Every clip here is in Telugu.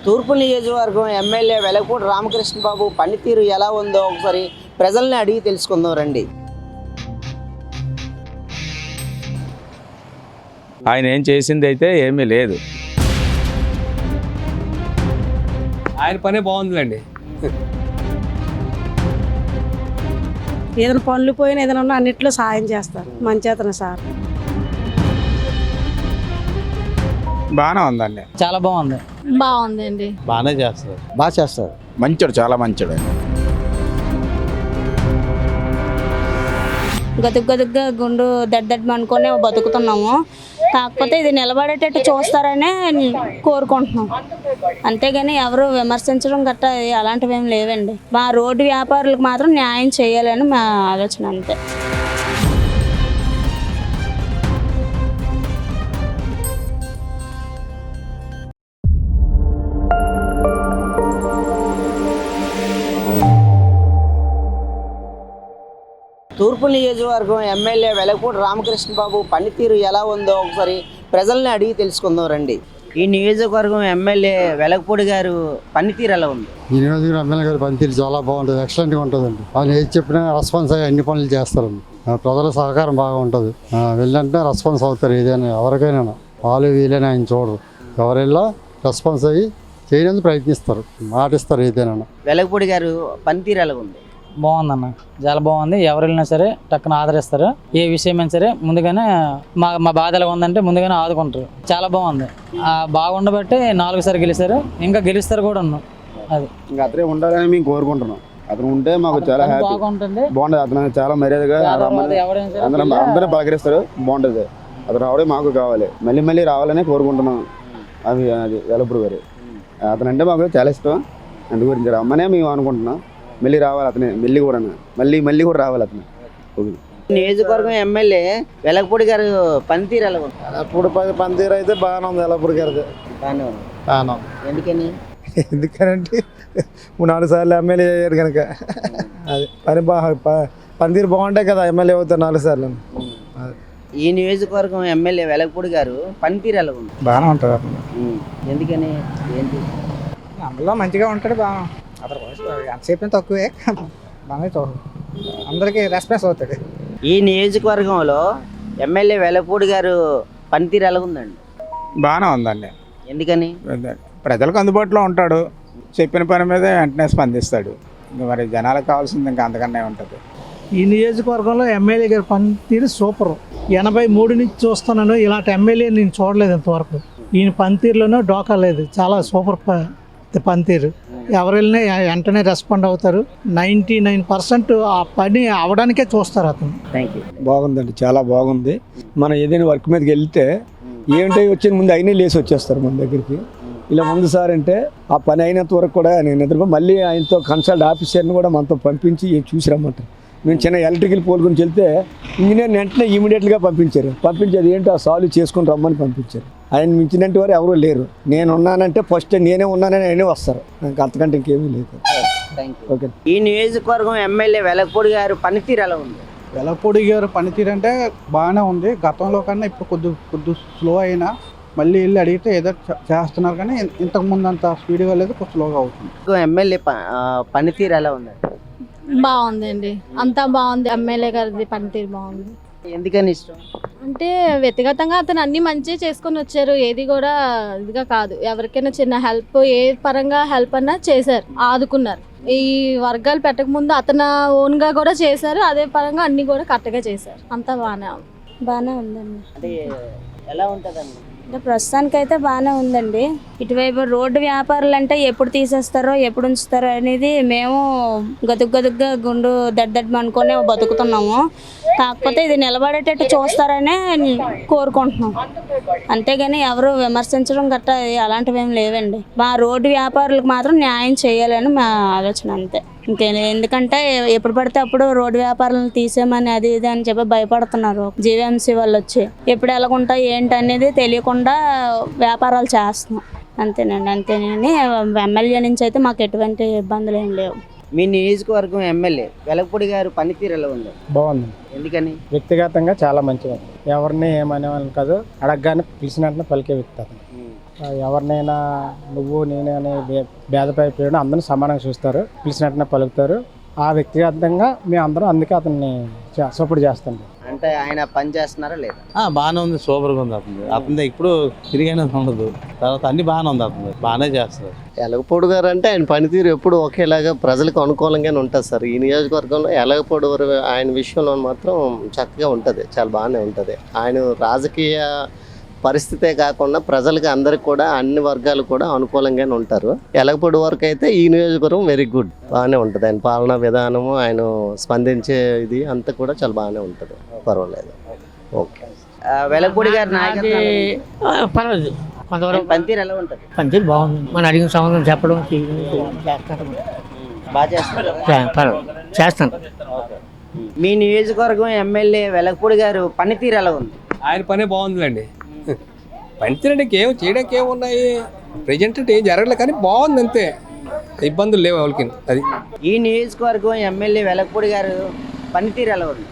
తూర్పు నియోజకవర్గం ఎమ్మెల్యే వెలగపూడి రామకృష్ణబాబు పనితీరు ఎలా ఉందో ఒకసారి ప్రజల్ని అడిగి తెలుసుకుందాం రండి. ఆయన ఏం చేసింది అయితే ఏమీ లేదు. ఆయన పనే బాగుందిలేండి. ఏదైనా పనులు పోయినా ఏదైనా ఉన్నా అన్నిట్లో సాయం చేస్తారు. మంచి అతను సార్. బాగానే ఉందండి. చాలా బాగుంది. బాగుందండి. బాగానే చేస్తారు. బాగా చేస్తారు. మంచోడు, చాలా మంచోడు. గతుగ్గా గుండు దడ్డడ్మ అనుకునే బతుకుతున్నాము. కాకపోతే ఇది నిలబడేటట్టు చూస్తారనే కోరుకుంటున్నాం. అంతేగాని ఎవరు విమర్శించడం గట్టా అలాంటివి ఏం లేవండి. మా రోడ్డు వ్యాపారులకు మాత్రం న్యాయం చేయాలని మా ఆలోచన అంతే. తూర్పు నియోజకవర్గం ఎమ్మెల్యే వెలగపూడి రామకృష్ణబాబు పనితీరు ఎలా ఉందో ఒకసారి ప్రజల్ని అడిగి తెలుసుకుందాం రండి. ఈ నియోజకవర్గం ఎమ్మెల్యే వెలగపూడి గారు పనితీరు ఎలా ఉంది? ఈ నియోజకవర్గం ఎమ్మెల్యే గారి పనితీరు చాలా బాగుంటుంది. ఎక్సలెంట్గా ఉంటుందండి. ఆయన ఏది చెప్పినా రెస్పాన్స్ అయ్యి అన్ని పనులు చేస్తారండి. ప్రజల సహకారం బాగా ఉంటుంది. వెళ్ళంటే రెస్పాన్స్ అవుతారు. ఏదైనా ఎవరికైనా వాళ్ళు వీలైనా ఆయన చూడరు. ఎవరెళ్ళా రెస్పాన్స్ అయ్యి చేయడానికి ప్రయత్నిస్తారు, మాటిస్తారు ఏదైనా. వెలగపూడి గారు పనితీరు ఎలా ఉంది? బాగుందన్న, చాలా బాగుంది. ఎవరు వెళ్ళినా సరే టక్కున ఆదరిస్తారు. ఏ విషయమైనా సరే ముందుగానే మా బాధ ఎలా ఉందంటే ముందుగానే ఆదుకుంటారు. చాలా బాగుంది. బాగుండబట్టి 4 సార్లు గెలిచారు, ఇంకా గెలుస్తారు కూడా ఉన్నాం. అది ఇంకా అతనే ఉండాలని మేము కోరుకుంటున్నాం. అతను ఉంటే మాకు చాలా హ్యాపీ, బాగుంటుంది. బాగుంటుంది. అతను చాలా మర్యాదగా అందరూ పలకరిస్తారు. బాగుంటుంది. అతను రావడే మాకు కావాలి. మళ్ళీ మళ్ళీ రావాలని కోరుకుంటున్నాం. అది వెలగపూడి గారు అతనంటే మాకు చాలా ఇష్టం. అందు గురించి రమ్మనే మేము అనుకుంటున్నాం. మళ్ళీ రావాలి అతనే, మళ్ళీ కూడా రావాలి అతను. నియోజకవర్గం ఎమ్మెల్యే వెలగపూడి గారు పనితీరు ఎలా ఉంది? వెలగపూడి పనితీరు అయితే బాగానే ఉంది. వెలగపూడి గారిది బాగానే ఉంది. ఎందుకని? ఎందుకనంటే 4 సార్లు ఎమ్మెల్యే అయ్యారు కనుక అది పనితీరు బాగుంటాయి కదా. ఎమ్మెల్యే అవుతారు 4 సార్లు. ఈ నియోజకవర్గం ఎమ్మెల్యే వెలగపూడి గారు పనితీరు ఎలా ఉంది? బాగానే ఉంటారు. ఎందుకని? ఏంటి? అందులో మంచిగా ఉంటాడు. బాగా అతను ఎంతసేపు తక్కువే, బాగా అందరికీ రెస్పాన్స్ అవుతాడు. ఈ నియోజకవర్గంలో ఎమ్మెల్యే వెలగపూడి గారు పనితీరు ఎలా ఉందండి? బాగానే ఉందండి. ఎందుకని? ప్రజలకు అందుబాటులో ఉంటాడు. చెప్పిన పని మీద వెంటనే స్పందిస్తాడు. మరి జనాలకు కావాల్సింది ఇంకా అంతకన్నా ఉంటుంది. ఈ నియోజకవర్గంలో ఎమ్మెల్యే గారి పనితీరు సూపర్. 83 నుంచి చూస్తున్నాను. ఇలాంటి ఎమ్మెల్యే నేను చూడలేదు ఇంతవరకు. ఈయన పనితీరులోనూ డోకా లేదు. చాలా సూపర్ పనితీరు. ఎవరు వెళ్ళినా వెంటనే రెస్పాండ్ అవుతారు. 99% ఆ పని అవడానికే చూస్తారు అతను. బాగుందండి, చాలా బాగుంది. మనం ఏదైనా వర్క్ మీదకి వెళ్తే ఏమిటో వచ్చిన ముందు అయినా లేసి వచ్చేస్తారు మన దగ్గరికి. ఇలా ముందు సార్ అంటే ఆ పని అయినంత వరకు కూడా నేను నిద్రపో మళ్ళీ ఆయనతో కన్సల్ట్ ఆఫీసర్ని కూడా మనతో పంపించి చూసి రమ్మంటారు. మేము చిన్న ఎలక్ట్రికల్ పోల్ గురించి వెళ్తే ఇంజనీర్ వెంటనే ఇమీడియట్గా పంపించేది ఏంటో ఆ సాల్వ్ చేసుకుని రమ్మని పంపించారు. ఆయన మించినట్టు వారు ఎవరూ లేరు. నేను ఉన్నానంటే ఫస్ట్ నేనే ఉన్నానని ఆయనే వస్తారు. నాకు అంతకంటే ఇంకేమీ లేదు. ఓకే. ఈ నియోజకవర్గం ఎమ్మెల్యే వెలగపూడి గారు పనితీరు ఎలా ఉంది? వెలగపూడి గారు పనితీరు అంటే బాగానే ఉంది. గతంలో కన్నా ఇప్పుడు కొద్ది స్లో అయినా మళ్ళీ వెళ్ళి అడిగితే ఏదో చేస్తున్నారు, కానీ ఇంతకుముందు అంత స్పీడ్గా లేదు, కొంచెం స్లోగా అవుతుంది. ఎమ్మెల్యే పనితీరు ఎలా ఉంది? బాగుందండి, అంతా బాగుంది. ఎమ్మెల్యే గారిది పనితీరు బాగుంది. ఎందుకని ఇష్టం? అంటే వ్యక్తిగతంగా అతను అన్ని మంచిగా చేసుకొని వచ్చారు. ఏది కూడా ఇదిగా కాదు. ఎవరికైనా చిన్న హెల్ప్, ఏ పరంగా హెల్ప్ అన్నా చేశారు, ఆదుకున్నారు. ఈ వర్గాలు పెట్టక ముందు అతను ఓన్గా కూడా చేశారు. అదే పరంగా అన్ని కూడా కరెక్ట్గా చేశారు. అంతా బాగానే ఉందండి. అంటే ఎలా ఉంటుందండి? అంటే ప్రస్తుతానికైతే బాగానే ఉందండి. ఇటువైపు రోడ్డు వ్యాపారులు అంటే ఎప్పుడు తీసేస్తారో ఎప్పుడు ఉంచుతారో అనేది మేము గతుగ్గా గుండు దడ్డడ్మ అనుకునే బతుకుతున్నాము. కాకపోతే ఇది నిలబడేటట్టు చూస్తారనే కోరుకుంటున్నాం. అంతేగాని ఎవరు విమర్శించడం గట్టా అలాంటివి ఏం లేవండి. మా రోడ్డు వ్యాపారులకు మాత్రం న్యాయం చేయాలని మా ఆలోచన అంతే. ఎందుకంటే ఎప్పుడు పడితే అప్పుడు రోడ్డు వ్యాపారాలను తీసేమని అది ఇది అని చెప్పి భయపడుతున్నారు. జీవీఎంసీ వాళ్ళు వచ్చి ఎప్పుడు ఎలాగుంటాయి ఏంటి అనేది తెలియకుండా వ్యాపారాలు చేస్తున్నాం. అంతేనండి. ఎమ్మెల్యే నుంచి అయితే మాకు ఎటువంటి ఇబ్బందులు ఏం లేవు. మీ నియోజకవర్గం ఎమ్మెల్యే వెలగపూడి గారు పనితీరు ఎలా ఉంది? బాగుంది. ఎందుకని? వ్యక్తిగతంగా చాలా మంచిగా, ఎవరిని ఏమనేవాళ్ళని కాదు, అడగగానే పిలిచినట్టు పలికే వ్యక్తి. ఎవరినైనా నువ్వు నేను అనే భేదపడిపోయాడు అందరిని సమానంగా చూస్తారు, పిలిచినట్టునే పలుకుతారు. ఆ వ్యక్తిగతంగా మేము అందరం అందుకే అతన్ని సపోర్ట్ చేస్తాం. అంటే ఆయన పని చేస్తున్నారా లేదా? బాగానే ఉంది, సూపర్గా ఉంది. అతని ఇప్పుడు తిరిగైనా ఉండదు, తర్వాత అన్ని బాగానే ఉంది, అతను బాగానే చేస్తారు. ఎలగపూడి గారు అంటే ఆయన పనితీరు ఎప్పుడు ఒకేలాగా ప్రజలకు అనుకూలంగానే ఉంటుంది సార్. ఈ నియోజకవర్గంలో ఎలగపూడి గారు ఆయన విషయంలో మాత్రం చక్కగా ఉంటుంది, చాలా బాగానే ఉంటుంది. ఆయన రాజకీయ పరిస్థితే కాకుండా ప్రజలకి అందరికి కూడా అన్ని వర్గాలు కూడా అనుకూలంగానే ఉంటారు. ఎలగపూడి వరకు అయితే ఈ నియోజకవర్గం వెరీ గుడ్, బాగానే ఉంటుంది. ఆయన పాలనా విధానము, ఆయన స్పందించే ఇది అంతా కూడా చాలా బాగానే ఉంటుంది, పర్వాలేదు. ఓకే. వెలగపూడి గారి నాయకత్వం పర్వాలేదు, కొంతవరకు పనితీరు ఎలా ఉంటుంది? పనితీరు బాగుంది. మనం అడిగిన సంవత్సరం చెప్పడం బాగా చేస్తారు, చేస్తాను. మీ నియోజకవర్గం ఎమ్మెల్యే వెలగపూడి గారు పనితీరు ఎలా ఉంది? ఆయన పనే బాగుందిలేండి. పనితీరు అంటే ఏం చేయడానికి ఏమున్నాయి, ప్రజెంట్ అంటే ఏం జరగలేదు, కానీ బాగుంది అంతే, ఇబ్బందులు లేవు వాళ్ళకి. అది ఈ నియోజకవర్గం ఎమ్మెల్యే వెలగపూడి గారు పనితీరు ఎలా ఉంది?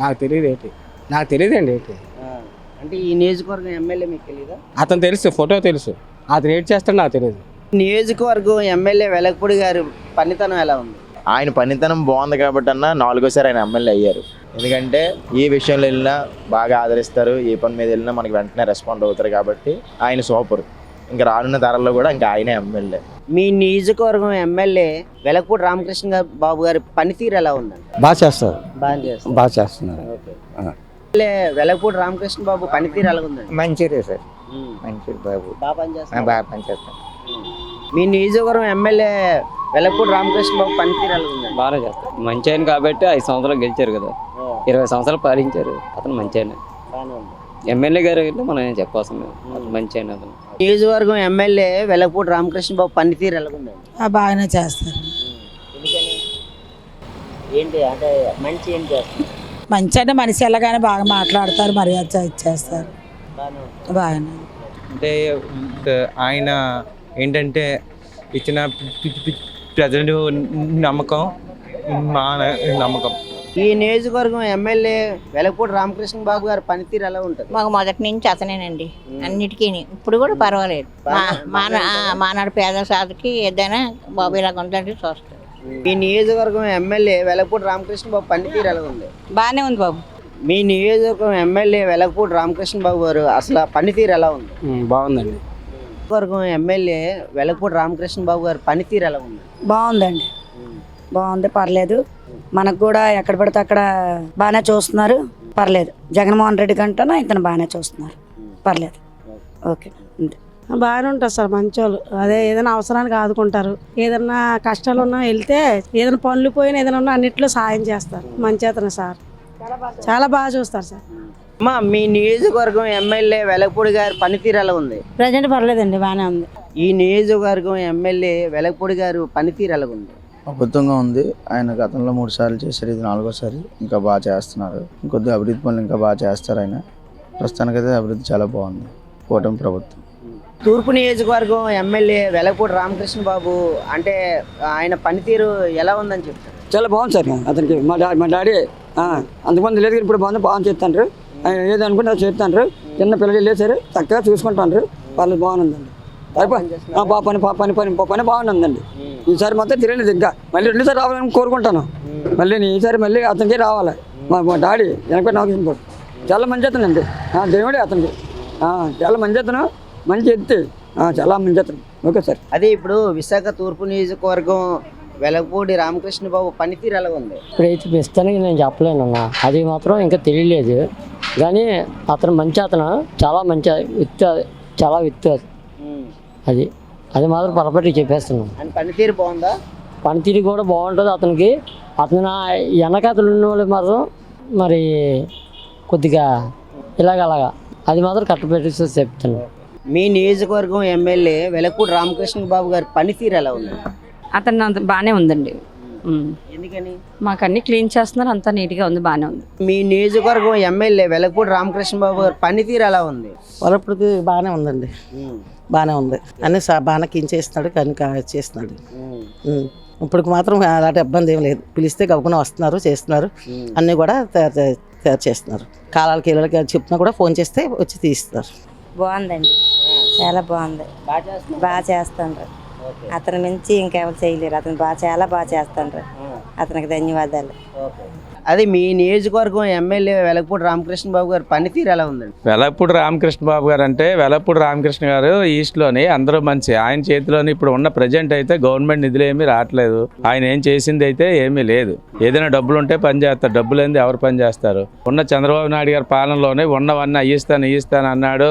నాకు తెలియదండి ఏంటి. అంటే ఈ నియోజకవర్గం ఎమ్మెల్యే మీకు తెలీదా? అతను తెలుసు, ఫోటో తెలుసు, అతను ఏం చేస్తాడు నాకు తెలియదు. నియోజకవర్గం ఎమ్మెల్యే వెలగపూడి గారు పనితనం ఎలా ఉంది? ఆయన పనితనం బాగుంది కాబట్టి అన్న 4వ సారి ఆయన ఎమ్మెల్యే అయ్యారు. ఎందుకంటే ఏ విషయంలో వెళ్ళినా బాగా ఆదరిస్తారు, ఏ పని మీద వెళ్ళినా మనకి వెంటనే రెస్పాండ్ అవుతారు కాబట్టి ఆయన సూపర్. ఇంకా రానున్న తరాల్లో కూడా ఇంకా ఆయనే ఎమ్మెల్యే. మీ నియోజకవర్గం ఎమ్మెల్యే వెలగపూడి రామకృష్ణ బాబు గారి పనితీరు ఎలా ఉందండి? బాగా చేస్తారు, బాగా చేస్తున్నారు. వెలగపూడి రామకృష్ణ బాబు పనితీరు ఎలా ఉందండి? మంచిదే సార్, మంచిది బాబు, బాగా పనిచేస్తారు. బాగా పనిచేస్తాను. మీ నియోజకవర్గం ఎమ్మెల్యే వెలగపూడి రామకృష్ణ బాబు పనితీరు ఎలా ఉందండి? బాగానే చేస్తారు. మంచి ఆయన కాబట్టి 5 సంవత్సరాలు గెలిచారు కదా, 20 సంవత్సరాలు పాలించారు. అతను మంచి ఆయన, ఎమ్మెల్యే గారు అయితే మనం ఏం చెప్పాల్సిన అతను మంచి ఆయన. అతను నియోజకవర్గం ఎమ్మెల్యే వెలగపూడి రామకృష్ణ బాబు పనితీరు ఎలా ఉందండి? బాగానే చేస్తారు. ఏంటి అంటే మంచి ఏం చేస్తారు? మంచి అంటే మనిషి ఎలాగానే బాగా మాట్లాడతారు, మర్యాద ఇచ్చేస్తారు, బాగానే. అంటే ఆయన ఏంటంటే ఇచ్చిన ప్రజలు నమ్మకం, మా నమ్మకం. ఈ నియోజకవర్గం ఎమ్మెల్యే వెలగపూడి రామకృష్ణ బాబు గారి పనితీరు ఎలా ఉంటుంది? మాకు మొదటి నుంచి అతనేనండి అన్నిటికీ. ఇప్పుడు కూడా పర్వాలేదు, మానాడు పేద సాధకి ఏదైనా బాబు ఇలా ఉందంటే చూస్తారు. మీ నియోజకవర్గం ఎమ్మెల్యే వెలగపూడి రామకృష్ణ బాబు పనితీరు ఎలా ఉంది? బాగానే ఉంది బాబు. మీ నియోజకవర్గం ఎమ్మెల్యే వెలగపూడి రామకృష్ణ బాబు గారు అసలు పనితీరు ఎలా ఉంది? బాగుందండి. నియోజకవర్గం ఎమ్మెల్యే వెలగపూడి రామకృష్ణ బాబు గారు పనితీరు ఎలా ఉంది? బాగుందండి, బాగుంది, పర్లేదు. మనకు కూడా ఎక్కడ పడితే అక్కడ బాగానే చూస్తున్నారు, పర్లేదు. జగన్మోహన్ రెడ్డి కంటే ఇతను బాగానే చూస్తున్నారు, పర్లేదు. ఓకే, బాగానే ఉంటారు సార్, మంచోళ్ళు. అదే ఏదైనా అవసరానికి ఆదుకుంటారు, ఏదైనా కష్టాలు ఉన్నా వెళ్తే, ఏదైనా పనులు పోయినా ఏదైనా ఉన్నా అన్నిట్లో సాయం చేస్తారు. మంచి అతను సార్, చాలా బాగా చూస్తారు సార్. అమ్మా, మీ నియోజకవర్గం ఎమ్మెల్యే వెలగపూడి గారి పనితీరు ఎలా ఉంది? ప్రజెంట్ పర్లేదండి, బాగానే ఉంది. ఈ నియోజకవర్గం ఎమ్మెల్యే వెలగపూడి గారు పనితీరు ఎలా ఉంది? అద్భుతంగా ఉంది. ఆయన గతంలో 3 సార్లు చేశారు, ఇది 4వ సారి. ఇంకా బాగా చేస్తున్నారు, ఇంకొద్ది అభివృద్ధి పనులు ఇంకా బాగా చేస్తారు ఆయన. ప్రస్తుతానికైతే అభివృద్ధి చాలా బాగుంది, కూటమి ప్రభుత్వం. తూర్పు నియోజకవర్గం ఎమ్మెల్యే వెలగపూడి రామకృష్ణ బాబు అంటే ఆయన పనితీరు ఎలా ఉందని చెప్తారు? చాలా బాగుంది సార్. అతనికి మా డాడీ అంతమంది లేదు, ఇప్పుడు బాగా చేస్తాను. ఏది అనుకుంటే అది చేస్తాను. చిన్న పిల్లలు లేచారు, చక్కగా చూసుకుంటాను, వాళ్ళు బాగుందండి. పని బాగుందండి. ఈసారి మొత్తం తిరగలేదు, ఇంకా మళ్ళీ 2సారి రావాలని కోరుకుంటాను. మళ్ళీ ఈసారి మళ్ళీ అతనికి రావాలి. మా డాడీ వెనక నాకు చాలా మంచి అతను అండి, దేవుడే అతనికి. చాలా మంచి అతను, మంచి ఎత్తి, చాలా మంచి అతను. Okay sir. అదే ఇప్పుడు విశాఖ తూర్పు నియోజకవర్గం వెలగపూడి రామకృష్ణ బాబు పనితీరు ఎలా ఉంది? ఇప్పుడైతే ప్రస్తుతానికి నేను చెప్పలేను అన్న, అది మాత్రం ఇంకా తెలియలేదు. కానీ అతను మంచి అతను, చాలా మంచి చాలా విత్తు అది మాత్రం పర్ఫెక్ట్గా చెప్పేస్తున్నాను. పనితీరు బాగుందా? పనితీరు కూడా బాగుంటుంది అతనికి. అతను వెనకతలు ఉన్న వాళ్ళు మాత్రం మరి కొద్దిగా అలాగా అది మాత్రం కట్టపెట్టి చెప్తాను. మీ నియోజకవర్గం ఎమ్మెల్యే వెలగపూడి రామకృష్ణ బాబు గారి పనితీరు ఎలా ఉంది? అతను బాగానే ఉందండి. ఎందుకని? మాకు అన్ని క్లీన్ చేస్తున్నారు, అంతా నీట్గా ఉంది, బాగానే ఉంది. మీ నియోజకవర్గం ఎమ్మెల్యే వెలగపూడి రామకృష్ణ బాబు గారి పనితీరు ఎలా ఉంది? వాళ్ళప్పటికి బాగానే ఉందండి, బాగానే ఉంది. అన్నీ బాగానే క్లీన్ చేస్తున్నాడు, కానీ చేస్తున్నాడు. ఇప్పటికి మాత్రం అలాంటి ఇబ్బంది ఏం లేదు. పిలిస్తే గబుకున వస్తున్నారు, చేస్తున్నారు, అన్నీ కూడా తయారు చేస్తున్నారు. కాలాలకి ఇళ్ళకి చెప్తున్నా కూడా ఫోన్ చేస్తే వచ్చి తీస్తున్నారు. బాగుందండి, చాలా బాగుంది. బాగా చేస్తున్నారు. బాగా చేస్తాండ్రు. అతను మించి ఇంకెవరు చేయలేరు. అతను చాలా బాగా చేస్తాండ్రు. అతనికి ధన్యవాదాలు. అది మీ నియోజకవర్గం ఎమ్మెల్యే వెలగపూడి రామకృష్ణ బాబు గారి పనితీరు ఎలా ఉందండి? వెలగపూడి రామకృష్ణ బాబు గారు అంటే వెలగపూడి రామకృష్ణ గారు ఈస్ట్లోని అందరూ మంచి. ఆయన చేతిలోని ఇప్పుడు ఉన్న ప్రజెంట్ అయితే గవర్నమెంట్ నిధులు ఏమీ రావట్లేదు. ఆయన ఏం చేసింది అయితే ఏమీ లేదు. ఏదైనా డబ్బులు ఉంటే పని చేస్తారు, డబ్బులు లేనిది ఎవరు పని చేస్తారు? ఉన్న చంద్రబాబు నాయుడు గారి పాలనలోనే ఉన్నవన్నీ ఇస్తాను అన్నాడు,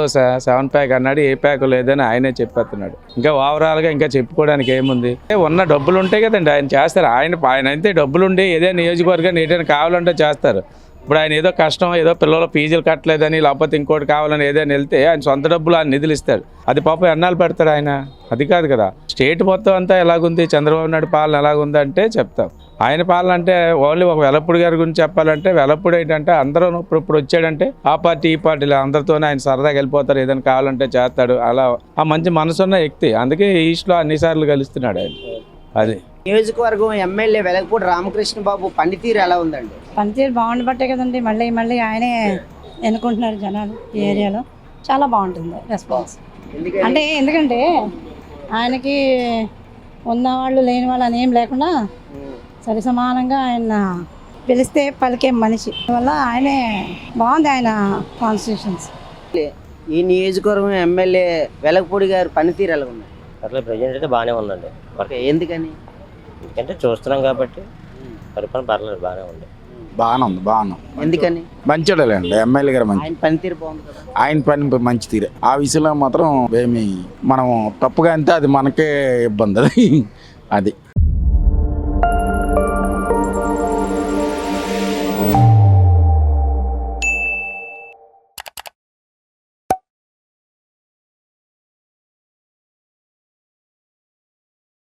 7 ప్యాక్ అన్నాడు, ఏ ప్యాక్ లేదని ఆయనే చెప్పేస్తున్నాడు. ఇంకా ఓవరాల్గా ఇంకా చెప్పుకోవడానికి ఏముంది? ఉన్న డబ్బులు ఉంటాయి కదండి, ఆయన చేస్తారు. ఆయన అయితే డబ్బులుండి ఏదైనా నియోజకవర్గాన్ని ఏదైనా కావాలంటే చేస్తారు. ఇప్పుడు ఆయన ఏదో కష్టం, ఏదో పిల్లలు ఫీజులు కట్టలేదని, లేకపోతే ఇంకోటి కావాలని ఏదైనా వెళ్తే ఆయన సొంత డబ్బులు ఆయన నిధులు ఇస్తాడు. అది పాపం ఎన్నాళ్ళు పెడతాడు ఆయన? అది కాదు కదా. స్టేట్ మొత్తం అంతా ఎలాగుంది, చంద్రబాబు నాయుడు పాలన ఎలాగుంది అంటే చెప్తాం. ఆయన పాలన అంటే ఓన్లీ ఒక వెలగపూడి గారి గురించి చెప్పాలంటే, వెలగపూడి ఏంటంటే అందరూ ఇప్పుడు వచ్చాడంటే ఆ పార్టీ ఈ పార్టీలో అందరితోనే ఆయన సరదాగా వెళ్ళిపోతారు, ఏదైనా కావాలంటే చేస్తాడు. అలా ఆ మంచి మనసున్న వ్యక్తి. అందుకే ఈస్ట్లో అన్నిసార్లు కలుస్తున్నాడు ఆయన. అది నియోజకవర్గం ఎమ్మెల్యే వెలగపూడి రామకృష్ణ బాబు పనితీరు ఎలా ఉందండి? పనితీరు బాగుండబట్టే కదండి మళ్ళీ ఆయనే ఎన్నుకుంటున్నారు జనాలు ఈ ఏరియాలో. చాలా బాగుంటుంది రెస్పాన్స్. అంటే ఎందుకంటే ఆయనకి ఉన్నవాళ్ళు లేని వాళ్ళు అని ఏం లేకుండా సరి సమానంగా ఆయన పిలిస్తే పలికే మనిషి వల్ల ఆయనే బాగుంది ఆయన కాన్స్టిట్యూషన్స్. ఈ నియోజకవర్గం ఎమ్మెల్యే వెలగపూడి గారి పనితీరు ఎలా ఉంది? అట్లా ప్రజెంట్ అయితే బాగానే ఉందండి. ఎందుకని? ఎందుకంటే చూస్తున్నాం కాబట్టి పరిపాలన పర్లేదు, బాగానే ఉంది. బాగానే ఎందుకని? మంచివాడేలేండి ఎమ్మెల్యే గారు. మంచి ఆయన పనితీరు బాగుంది కదా. ఆయన పని మంచి తీరే. ఆ విషయంలో మాత్రం ఏమి మనం తప్పుగా అంతే అది మనకే ఇబ్బంది. అది